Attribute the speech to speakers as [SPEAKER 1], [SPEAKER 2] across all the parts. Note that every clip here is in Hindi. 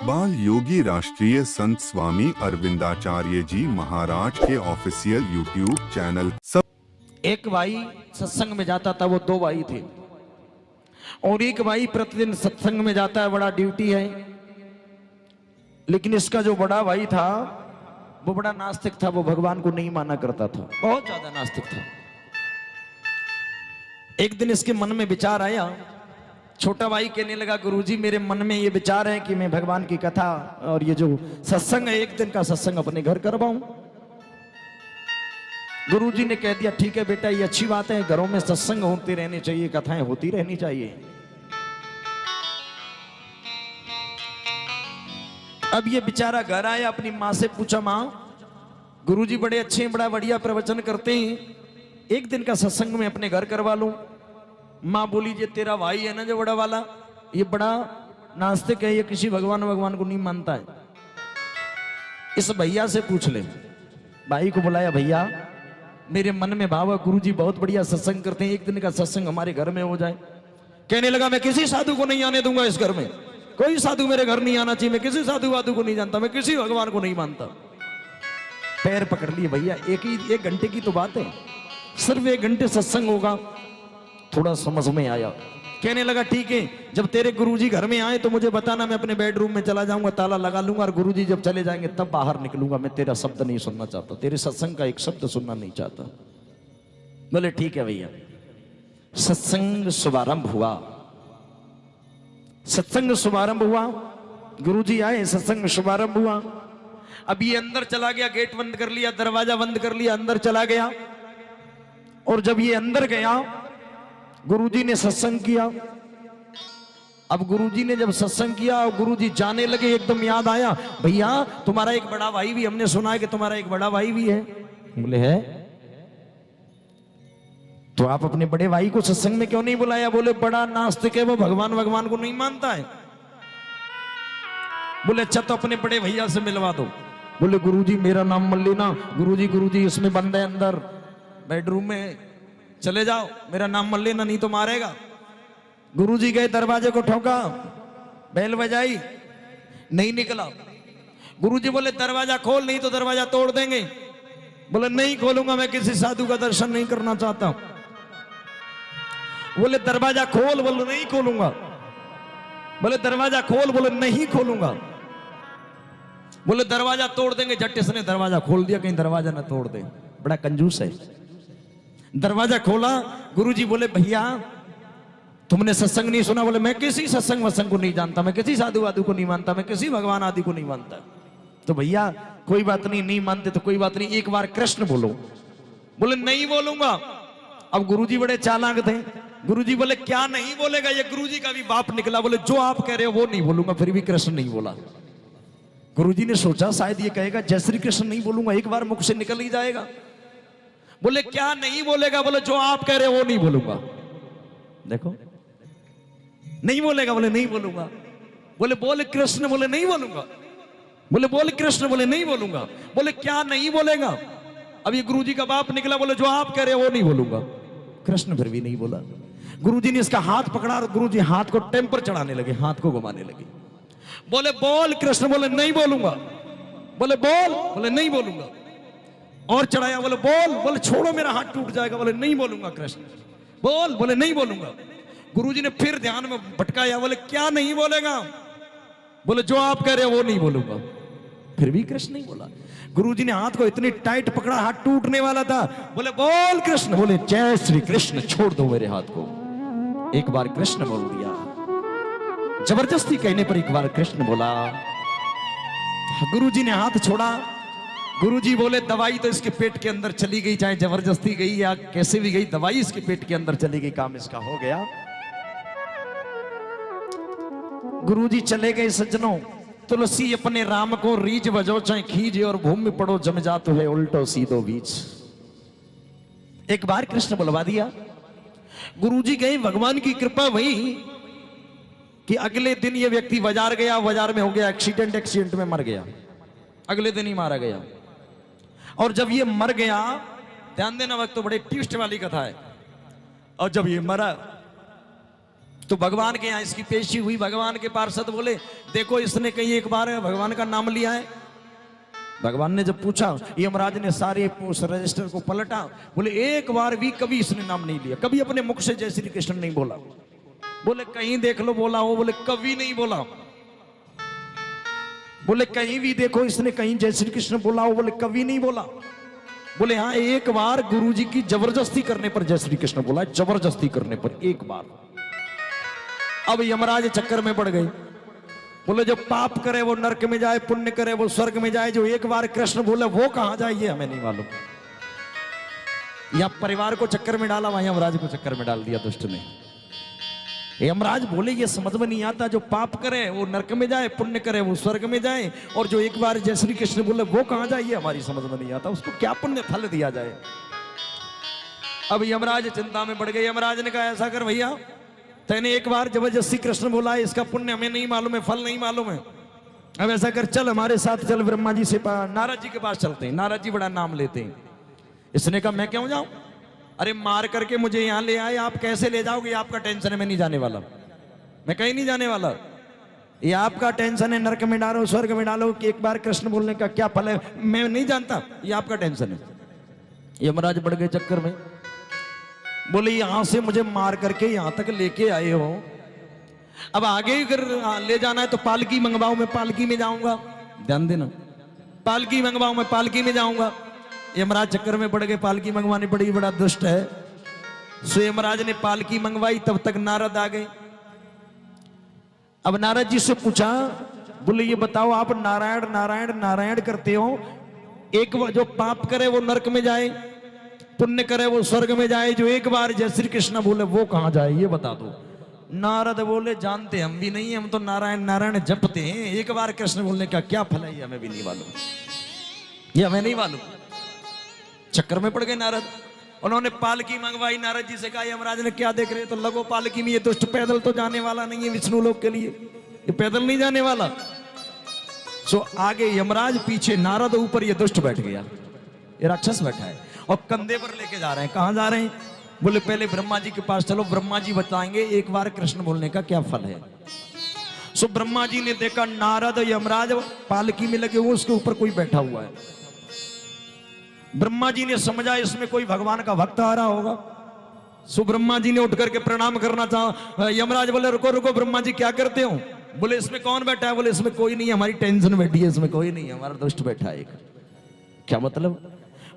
[SPEAKER 1] बाल योगी राष्ट्रीय संत स्वामी अरविंदाचार्य जी महाराज के ऑफिशियल यूट्यूब चैनल। सब
[SPEAKER 2] एक भाई सत्संग में जाता था, वो दो भाई थे, और एक भाई प्रतिदिन सत्संग में जाता है, बड़ा ड्यूटी है। लेकिन इसका जो बड़ा भाई था वो बड़ा नास्तिक था, वो भगवान को नहीं माना करता था, बहुत ज्यादा नास्तिक था। एक दिन इसके मन में विचार आया, छोटा भाई कहने लगा, गुरुजी मेरे मन में ये विचार है कि मैं भगवान की कथा और ये जो सत्संग है, एक दिन का सत्संग अपने घर करवाऊं। गुरुजी ने कह दिया, ठीक है बेटा, ये अच्छी बात है, घरों में सत्संग होते रहने चाहिए, कथाएं होती रहनी चाहिए। अब ये बेचारा घर आया, अपनी माँ से पूछा, माँ गुरुजी बड़े अच्छे हैं, बड़ा बढ़िया प्रवचन करते हैं, एक दिन का सत्संग में अपने घर करवा लूं। माँ बोली, ये तेरा भाई है ना जो बड़ा वाला, ये बड़ा नास्तिक है, ये किसी भगवान को नहीं मानता है, इस भैया से पूछ ले। भाई को बुलाया, भैया मेरे मन में भाव है, गुरुजी बहुत बढ़िया सत्संग करते हैं, एक दिन का सत्संग हमारे घर में हो जाए। कहने लगा, मैं किसी साधु को नहीं आने दूंगा इस घर में, कोई साधु मेरे घर नहीं आना चाहिए, मैं किसी साधु वाधु को नहीं जानता, मैं किसी भगवान को नहीं मानता। पैर पकड़ लिए भैया, एक घंटे की तो बात है, सिर्फ एक घंटे सत्संग होगा। थोड़ा समझ में आया, कहने लगा, ठीक है, जब तेरे गुरुजी घर में आए तो मुझे बताना, मैं अपने बेडरूम में चला जाऊंगा, ताला लगा लूंगा, और गुरुजी जब चले जाएंगे तब बाहर निकलूंगा, मैं तेरा शब्द नहीं सुनना चाहता, तेरे सत्संग का एक शब्द सुनना नहीं चाहता। बोले ठीक है भैया। सत्संग शुभारंभ हुआ, सत्संग शुभारंभ हुआ, गुरुजी आए, सत्संग शुभारंभ हुआ। अब ये अंदर चला गया, गेट बंद कर लिया, दरवाजा बंद कर लिया, अंदर चला गया। और जब ये अंदर गया, गुरुजी ने सत्संग किया। अब गुरुजी ने जब सत्संग किया और गुरुजी जाने लगे, एकदम याद आया, भैया तुम्हारा एक बड़ा भाई भी, हमने सुना है कि तुम्हारा एक बड़ा भाई भी है। बोले है, तो आप अपने बड़े भाई को सत्संग में क्यों नहीं बुलाया? बोले बड़ा नास्तिक है, वो भगवान को नहीं मानता है। बोले अच्छा, तो अपने बड़े भैया से मिलवा दो। बोले गुरुजी मेरा नाम मत लेना, गुरुजी इसमें बंद है, अंदर बेडरूम में चले जाओ, मेरा नाम मत लेना नहीं तो मारेगा। गुरुजी गए, दरवाजे को ठोका, बेल बजाई, नहीं निकला। गुरुजी बोले दरवाजा खोल, नहीं तो दरवाजा तोड़ देंगे। बोले नहीं खोलूंगा, मैं किसी साधु का दर्शन नहीं करना चाहता। बोले दरवाजा खोल, बोले नहीं खोलूंगा। बोले दरवाजा खोल, बोले नहीं खोलूंगा। बोले दरवाजा तोड़ देंगे। झट इसने दरवाजा खोल दिया, कहीं दरवाजा ना तोड़ दे, बड़ा कंजूस है। दरवाजा खोला, गुरुजी बोले भैया तुमने सत्संग नहीं सुना? बोले मैं किसी सत्संग वत्संग को नहीं जानता, मैं किसी साधु वाधु को नहीं मानता, मैं किसी भगवान आदि को नहीं मानता। तो भैया कोई बात नहीं, नहीं मानते तो कोई बात नहीं, एक बार कृष्ण बोलो। बोले नहीं बोलूंगा। अब गुरुजी बड़े चालाक थे, गुरुजी बोले क्या नहीं बोलेगा? ये गुरुजी का भी बाप निकला। बोले जो आप कह रहे हो वो नहीं बोलूंगा। फिर भी कृष्ण नहीं बोला। गुरुजी ने सोचा शायद ये कहेगा जय श्री कृष्ण नहीं बोलूंगा, एक बार मुख से निकल ही जाएगा। बोले क्या नहीं बोलेगा? बोले जो आप कह रहे हो वो नहीं बोलूंगा। देखो नहीं बोलेगा, बोले नहीं बोलूंगा। बोले बोले कृष्ण, बोले नहीं बोलूंगा। बोले बोले कृष्ण, बोले नहीं बोलूंगा। बोले क्या नहीं बोलेगा? अब ये गुरुजी का बाप निकला। बोले जो आप कह रहे हो वो नहीं बोलूंगा। कृष्ण फिर भी नहीं बोला। गुरुजी ने इसका हाथ पकड़ा और गुरुजी हाथ को टेम्पर चढ़ाने लगे, हाथ को घुमाने लगे। बोले बोल कृष्ण, बोले नहीं बोलूंगा। बोले बोल, बोले नहीं बोलूंगा। और चढ़ाया, बोले बोल, बोले छोड़ो मेरा हाथ टूट जाएगा। बोले नहीं बोलूंगा कृष्ण। बोल, बोले नहीं बोलूंगा। गुरुजी ने फिर ध्यान में भटकाया। बोले क्या नहीं बोलेगा? बोले जो आप कह रहे हो वो नहीं बोलूंगा। फिर भी कृष्ण नहीं बोला। गुरुजी ने हाथ को इतनी टाइट पकड़ा, हाथ टूटने वाला था। बोले बोल कृष्ण, बोले जय श्री कृष्ण, छोड़ दो मेरे हाथ को। एक बार कृष्ण बोल दिया, जबरदस्ती कहने पर एक बार कृष्ण बोला। गुरुजी ने हाथ छोड़ा। गुरुजी बोले दवाई तो इसके पेट के अंदर चली गई, चाहे जबरदस्ती गई या कैसे भी गई, दवाई इसके पेट के अंदर चली गई, काम इसका हो गया। गुरुजी चले गए। सज्जनों, तुलसी अपने राम को रीझ बजो चाहे खींचे, और भूमि पड़ो जम जात है उल्टो सीधो बीच। एक बार कृष्ण बुलवा दिया। गुरुजी गए। भगवान की कृपा हुई कि अगले दिन ये व्यक्ति बाजार गया, बाजार में हो गया एक्सीडेंट में मर गया। अगले दिन ही मारा गया। और जब ये मर गया, ध्यान देना, वक्त तो बड़े ट्विस्ट वाली कथा है। और जब ये मरा तो भगवान के यहाँ इसकी पेशी हुई। भगवान के पार्षद बोले देखो इसने कहीं एक बार भगवान का नाम लिया है। भगवान ने जब पूछा, यमराज ने सारे उस रजिस्टर को पलटा, बोले एक बार भी कभी इसने नाम नहीं लिया, कभी अपने मुख से जय श्री कृष्ण नहीं बोला। बोले कहीं देख लो बोला हो, बोले कभी नहीं बोला। बोले कहीं भी देखो इसने कहीं जय श्री कृष्ण बोला हो, बोले कभी नहीं बोला। बोले हाँ एक बार गुरुजी की जबरदस्ती करने पर जय श्री कृष्ण बोला, जबरदस्ती करने पर एक बार। अब यमराज चक्कर में पड़ गए। बोले जो पाप करे वो नरक में जाए, पुण्य करे वो स्वर्ग में जाए, जो एक बार कृष्ण बोले वो कहां जाए ये हमें नहीं मालूम। या परिवार को चक्कर में डाला, वहां यमराज को चक्कर में डाल दिया दुष्ट ने। यमराज बोले ये समझ में नहीं आता, जो पाप करे वो नरक में जाए, पुण्य करे वो स्वर्ग में जाए, और जो एक बार जय श्री कृष्ण बोले वो कहां जाए ये हमारी समझ में नहीं आता, उसको क्या पुण्य फल दिया जाए। अब यमराज चिंता में पड़ गए। यमराज ने कहा ऐसा कर भैया, तैने एक बार जबरदस्ती कृष्ण बोला है, इसका पुण्य हमें नहीं मालूम है, फल नहीं मालूम है। अब ऐसा कर चल हमारे साथ चल, ब्रह्मा जी से नारद जी के पास चलते हैं। नारद जी बड़ा नाम लेते हैं। इसने कहा मैं क्यों जाऊं, अरे मार करके मुझे यहां ले आए, आप कैसे ले जाओगे, आपका टेंशन है, मैं नहीं जाने वाला, मैं कहीं नहीं जाने वाला। ये आपका टेंशन है, नरक में डालो स्वर्ग में डालो, कि एक बार कृष्ण बोलने का क्या फल है मैं नहीं जानता, ये आपका टेंशन है। यमराज बढ़ गए चक्कर में। बोले यहां से मुझे मार करके यहां तक लेके आए हो, अब आगे अगर ले जाना है तो पालकी मंगवाओ, मैं पालकी में जाऊंगा, ध्यान देना, पालकी मंगवाओ, मैं पालकी में जाऊंगा। यमराज चक्कर में पड़ गए, पालकी मंगवानी पड़ी, बड़ा दुष्ट है। सो यमराज ने पालकी मंगवाई, तब तक नारद आ गए। अब नारद जी से पूछा, बोले ये बताओ आप नारायण नारायण नारायण करते हो, एक जो पाप करे वो नरक में जाए, पुण्य करे वो स्वर्ग में जाए, जो एक बार जय श्री कृष्ण बोले वो कहां जाए ये बता दो। नारद बोले जानते हम भी नहीं, हम तो नारायण नारायण जपते हैं, एक बार कृष्ण बोलने का क्या फल है ये हमें भी नहीं मालूम, ये हमें नहीं मालूम। चक्कर में पड़ गए नारद। उन्होंने पालकी मंगवाई, नारद जी से कहा यमराज ने क्या देख रहे, तो लगो पालकी में, ये दुष्ट पैदल तो जाने वाला नहीं है विष्णु लोक के लिए, ये पैदल नहीं जाने वाला। सो आगे यमराज, पीछे नारद, ऊपर ये दुष्ट बैठ गया, ये राक्षस बैठा है और कंधे पर लेके जा रहे हैं। कहां जा रहे हैं, बोले पहले ब्रह्मा जी के पास चलो, ब्रह्मा जी बताएंगे एक बार कृष्ण बोलने का क्या फल है। सो ब्रह्मा जी ने देखा नारद यमराज पालकी में लगे हुए, उसके ऊपर कोई बैठा हुआ है। ब्रह्मा जी ने समझा इसमें कोई भगवान का भक्त आ रहा होगा। सो ब्रह्मा जी ने उठ करके प्रणाम करना चाहा। यमराज बोले रुको रुको ब्रह्मा जी क्या करते हो, बोले इसमें कौन बैठा है, बोले इसमें कोई नहीं है, हमारी टेंशन बैठी है, इसमें कोई नहीं है, हमारा दुष्ट बैठा है एक। क्या मतलब,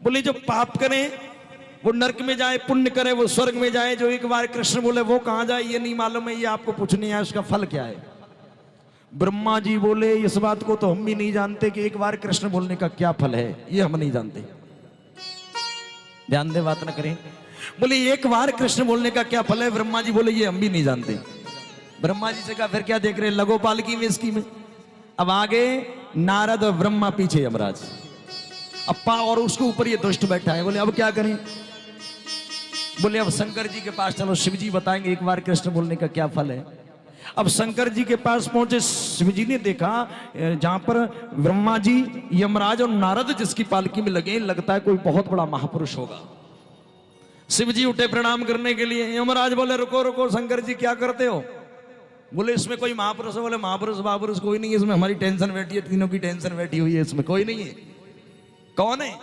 [SPEAKER 2] बोले जो पाप करे वो नरक में जाए, पुण्य करे वो स्वर्ग में जाए, जो एक बार कृष्ण बोले वो कहां जाए ये नहीं मालूम है, ये आपको पूछने आया, उसका फल क्या है। ब्रह्मा जी बोले इस बात को तो हम भी नहीं जानते कि एक बार कृष्ण बोलने का क्या फल है, ये हम नहीं जानते, ध्यान दे बात ना करें। बोले एक बार कृष्ण बोलने का क्या फल है, ब्रह्मा जी बोले ये हम भी नहीं जानते। ब्रह्मा जी से कहा फिर क्या देख रहे, लगो पालकी में इसकी में। अब आगे नारद और ब्रह्मा, पीछे यमराज, अप्पा, और उसके ऊपर ये दुष्ट बैठा है। बोले अब क्या करें, बोले अब शंकर जी के पास चलो, शिव जी बताएंगे एक बार कृष्ण बोलने का क्या फल है। अब शंकर जी के पास पहुंचे, शिव जी ने देखा जहां पर ब्रह्मा जी, यमराज और नारद जिसकी पालकी में लगे, लगता है कोई बहुत बड़ा महापुरुष होगा। शिव जी उठे प्रणाम करने के लिए। यमराज बोले रुको रुको शंकर जी क्या करते हो, बोले इसमें कोई महापुरुष है, बोले महापुरुष महापुरुष कोई नहीं है, इसमें हमारी टेंशन बैठी है, तीनों की टेंशन बैठी हुई है, इसमें कोई नहीं है। कौन है,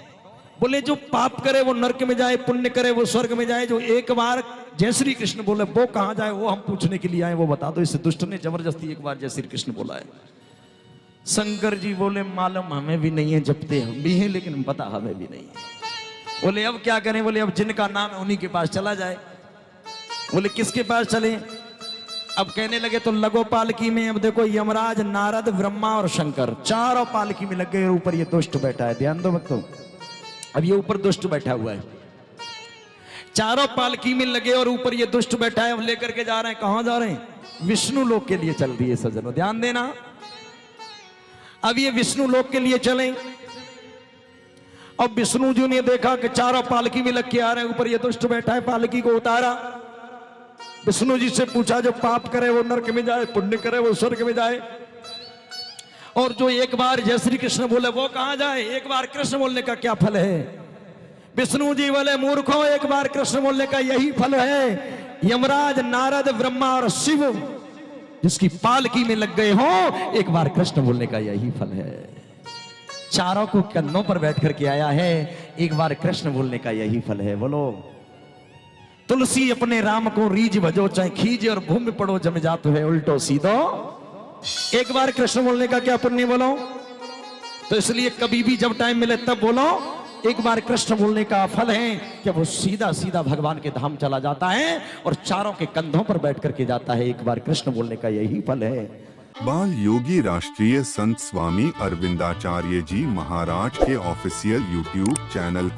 [SPEAKER 2] बोले जो पाप करे वो नरक में जाए, पुण्य करे वो स्वर्ग में जाए, जो एक बार जय श्री कृष्ण बोले वो कहां जाए, वो हम पूछने के लिए आए, वो बता दो। इस दुष्ट ने जबरदस्ती एक बार जय श्री कृष्ण बोला है। शंकर जी बोले मालूम हमें भी नहीं है, जपते हम भी हैं लेकिन पता हमें भी नहीं है। बोले अब क्या करें, बोले अब जिनका नाम है उन्हीं के पास चला जाए। बोले किसके पास चले, अब कहने लगे तो लगो पालकी में। अब देखो यमराज, नारद, ब्रह्मा और शंकर चारों पालकी में लग गए, ऊपर ये दुष्ट बैठा है, ध्यान दो भक्तों। अब ये ऊपर दुष्ट बैठा हुआ है, चारों पालकी में लगे और ऊपर ये दुष्ट बैठा है। अब लेकर के जा रहे हैं, कहां जा रहे हैं, विष्णु लोक के लिए चल रही है सज्जनों, ध्यान देना। अब ये विष्णु लोक के लिए चले। अब विष्णु जी ने देखा कि चारों पालकी में लग के आ रहे हैं, ऊपर ये दुष्ट बैठा है, पालकी को उतारा। विष्णु जी से पूछा जो पाप करे वो नरक में जाए, पुण्य करे वो स्वर्ग में जाए, और जो एक बार जय श्री कृष्ण बोले वो कहां जाए, एक बार कृष्ण बोलने का क्या फल है। विष्णु जी बोले मूर्खों, एक बार कृष्ण बोलने का यही फल है यमराज, नारद, ब्रह्मा और शिव जिसकी पालकी में लग गए हो, एक बार कृष्ण बोलने का यही फल है। चारों को कंधों पर बैठ करके आया है, एक बार कृष्ण बोलने का यही फल है। बोलो, तुलसी अपने राम को रीज भजो, चाहे खीजे और भूमि पड़ो, जम जातो है उल्टो सीधो। एक बार कृष्ण बोलने का क्या पुण्य बोलो। तो इसलिए कभी भी जब टाइम मिले तब बोलो। एक बार कृष्ण बोलने का फल है कि वो सीधा सीधा भगवान के धाम चला जाता है और चारों के कंधों पर बैठ करके जाता है। एक बार कृष्ण बोलने का यही फल है।
[SPEAKER 1] बाल योगी राष्ट्रीय संत स्वामी अरविंदाचार्य जी महाराज के ऑफिशियल यूट्यूब चैनल